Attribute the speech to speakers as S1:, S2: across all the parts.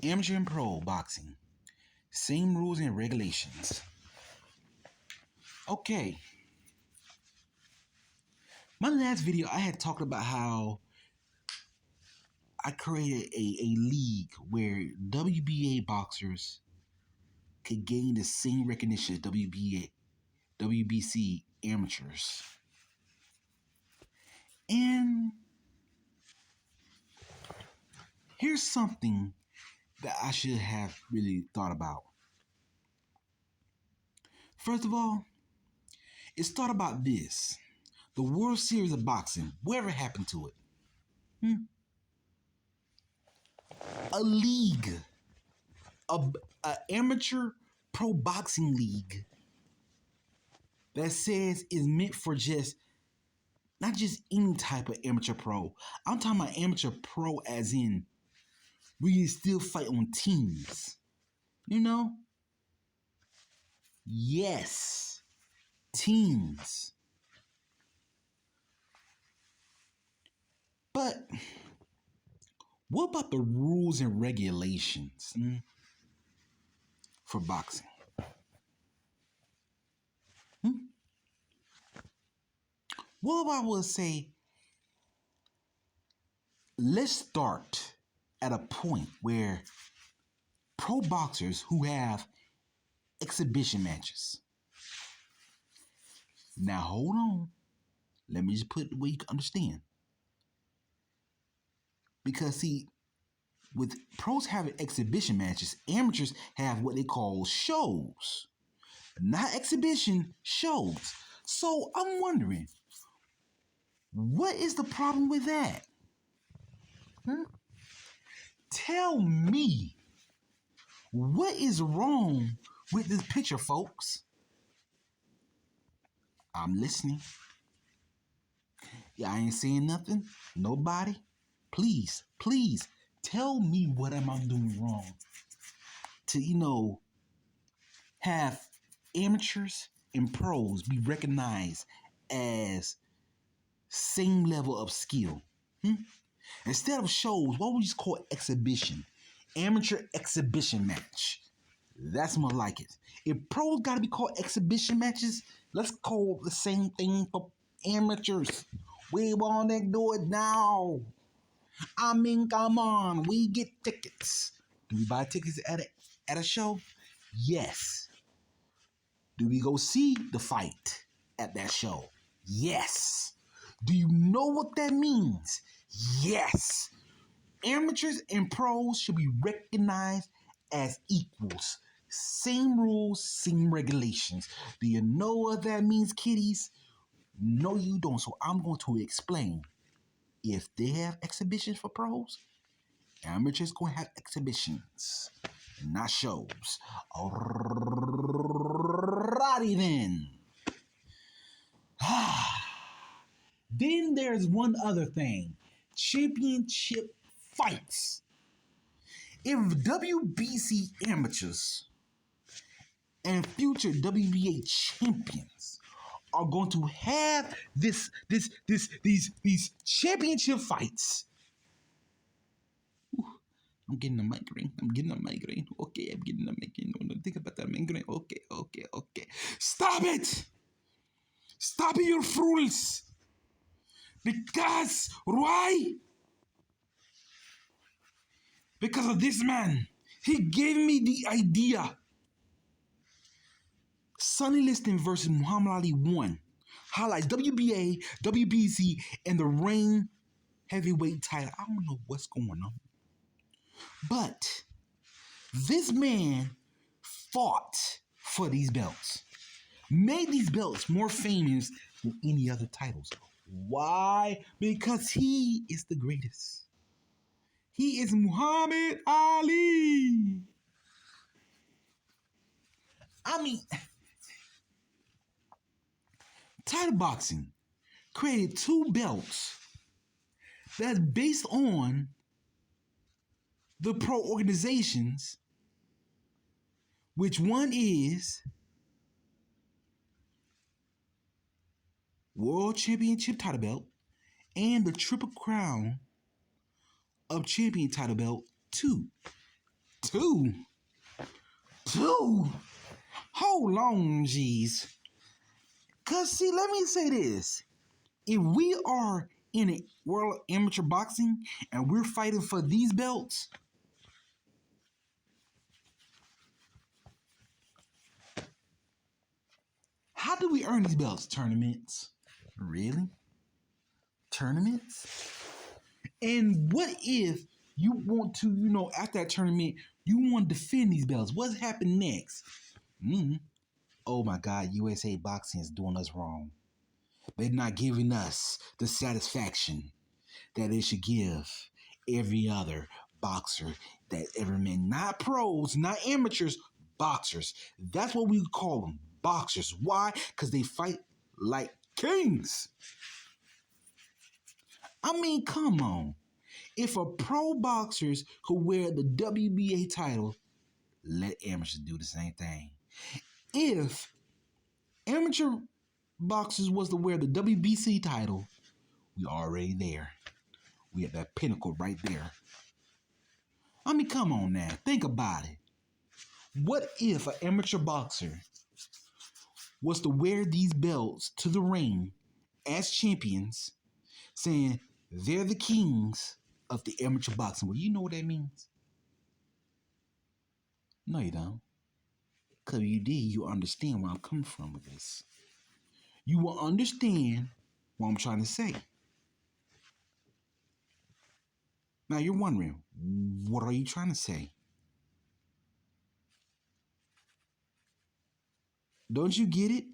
S1: Amateur and pro boxing. Same rules and regulations. Okay. My last video, I had talked about how I created a league where WBA boxers could gain the same recognition as WBC amateurs. And here's something that I should have really thought about. First of all, it's thought about this. The World Series of Boxing, whatever happened to it? A league, a amateur pro boxing league that says is meant for just, not just any type of amateur pro. I'm talking about amateur pro as in we can still fight on teams. You know? Yes. Teams. But what about the rules and regulations for boxing? What if I would say, let's start at a point where pro boxers who have exhibition matches. Now hold on. Let me just put it where you can understand. Because see, with pros having exhibition matches, amateurs have what they call shows. Not exhibition, shows. So I'm wondering, what is the problem with that? Tell me, what is wrong with this picture, folks? I'm listening. Yeah, I ain't saying nothing. Nobody. Please, please, tell me what am I doing wrong to, have amateurs and pros be recognized as same level of skill. Instead of shows, what would you call it? Exhibition? Amateur exhibition match. That's more like it. If pros gotta be called exhibition matches, let's call the same thing for amateurs. We wanna do it now. I mean, come on, we get tickets. Do we buy tickets at a show? Yes. Do we go see the fight at that show? Yes. Do you know what that means? Yes. Amateurs and pros should be recognized as equals. Same rules, same regulations. Do you know what that means, kiddies? No, you don't. So I'm going to explain. If they have exhibitions for pros, amateurs going to have exhibitions, not shows. Alrighty then. Then there's one other thing. Championship fights. If WBC amateurs and future WBA champions are going to have these championship fights. I'm getting a migraine. Okay, I'm getting a migraine. Don't think about that migraine. Okay. Stop it! Stop it, you fools! Because why? Because of this man. He gave me the idea. Sonny Liston versus Muhammad Ali 1 highlights WBA, WBC, and the reign heavyweight title. I don't know what's going on. But this man fought for these belts. Made these belts more famous than any other titles. Why? Because he is the greatest. He is Muhammad Ali. I mean, title boxing created two belts that's based on the pro organizations, which one is World Championship title belt and the Triple Crown of Champion title belt 2. Two. Two. Hold on, geez. Cause see, let me say this. If we are in a world amateur boxing and we're fighting for these belts, how do we earn these belts? Tournaments. Really? Tournaments? And what if you want to, after that tournament, you want to defend these belts? What's happened next? Oh my God, USA Boxing is doing us wrong. They're not giving us the satisfaction that they should give every other boxer that ever been. Not pros, not amateurs, boxers. That's what we call them, boxers. Why? Because they fight like kings. I mean, come on. If a pro boxers could wear the WBA title, let amateurs do the same thing. If amateur boxers was to wear the WBC title, we already there. We at that pinnacle right there. I mean, come on now. Think about it. What if an amateur boxer was to wear these belts to the ring as champions, saying they're the kings of the amateur boxing? Well, you know what that means? No, you don't. Because you did, you understand where I'm coming from with this. You will understand what I'm trying to say. Now you're wondering, what are you trying to say? Don't you get it?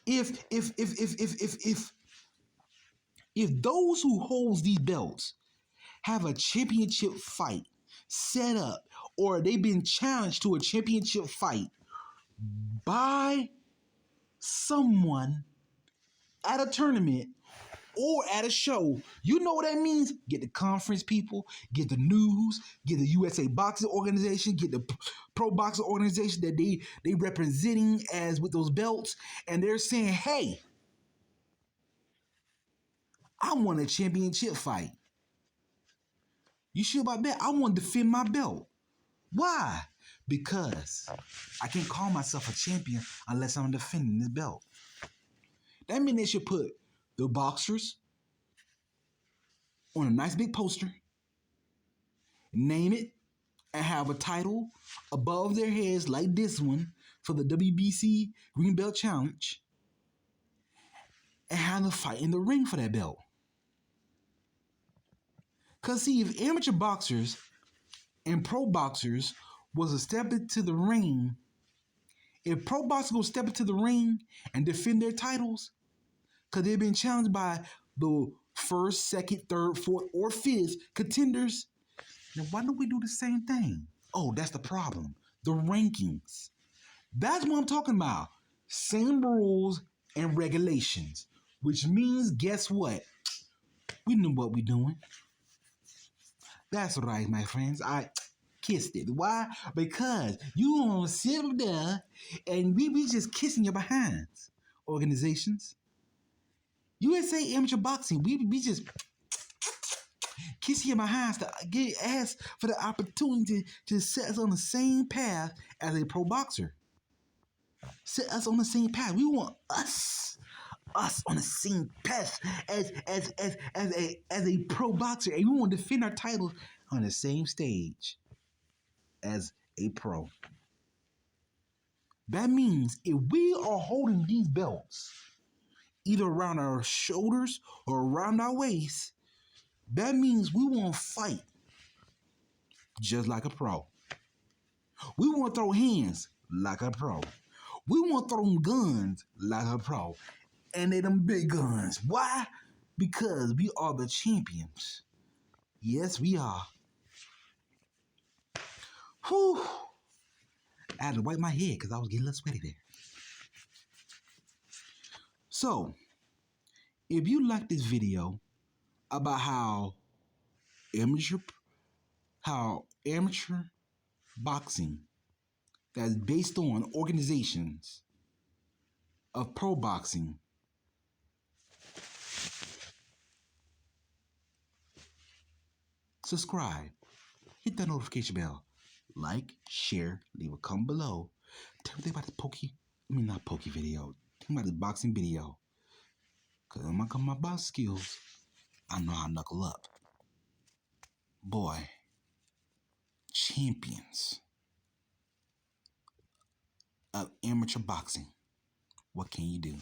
S1: If those who holds these belts have a championship fight set up, or they've been challenged to a championship fight by someone at a tournament or at a show, you know what that means? Get the conference people, get the news, get the USA Boxing Organization, get the Pro Boxing Organization that they representing as with those belts, and they're saying, hey, I want a championship fight. You sure about that? I want to defend my belt. Why? Because I can't call myself a champion unless I'm defending this belt. That means they should put the boxers on a nice big poster, name it, and have a title above their heads like this one for the WBC Green Belt Challenge, and have them fight in the ring for that belt. Because see, if amateur boxers and pro boxers was to step into the ring, if pro boxers will step into the ring and defend their titles, because they've been challenged by the first, second, third, fourth, or fifth contenders, then why don't we do the same thing? Oh, that's the problem. The rankings. That's what I'm talking about. Same rules and regulations. Which means, guess what? We know what we're doing. That's right, my friends. I kissed it. Why? Because you gonna sit up there and we just kissing your behinds. Organizations. USA Amateur Boxing, we just kissing your behinds to ask for the opportunity to set us on the same path as a pro boxer. Set us on the same path. We want us on the same path as a pro boxer, and we want to defend our titles on the same stage as a pro. That means if we are holding these belts either around our shoulders or around our waist, that means we want to fight just like a pro. We want to throw hands like a pro. We want to throw them guns like a pro. And they them big guns. Why? Because we are the champions. Yes, we are. Whew. I had to wipe my head because I was getting a little sweaty there. So, if you like this video about how amateur boxing that's based on organizations of pro boxing, subscribe, hit that notification bell, like, share, leave a comment below. Tell me about the not pokey video. Tell me about the boxing video. Cause when I come my box skills, I know how to knuckle up. Boy, champions of amateur boxing. What can you do?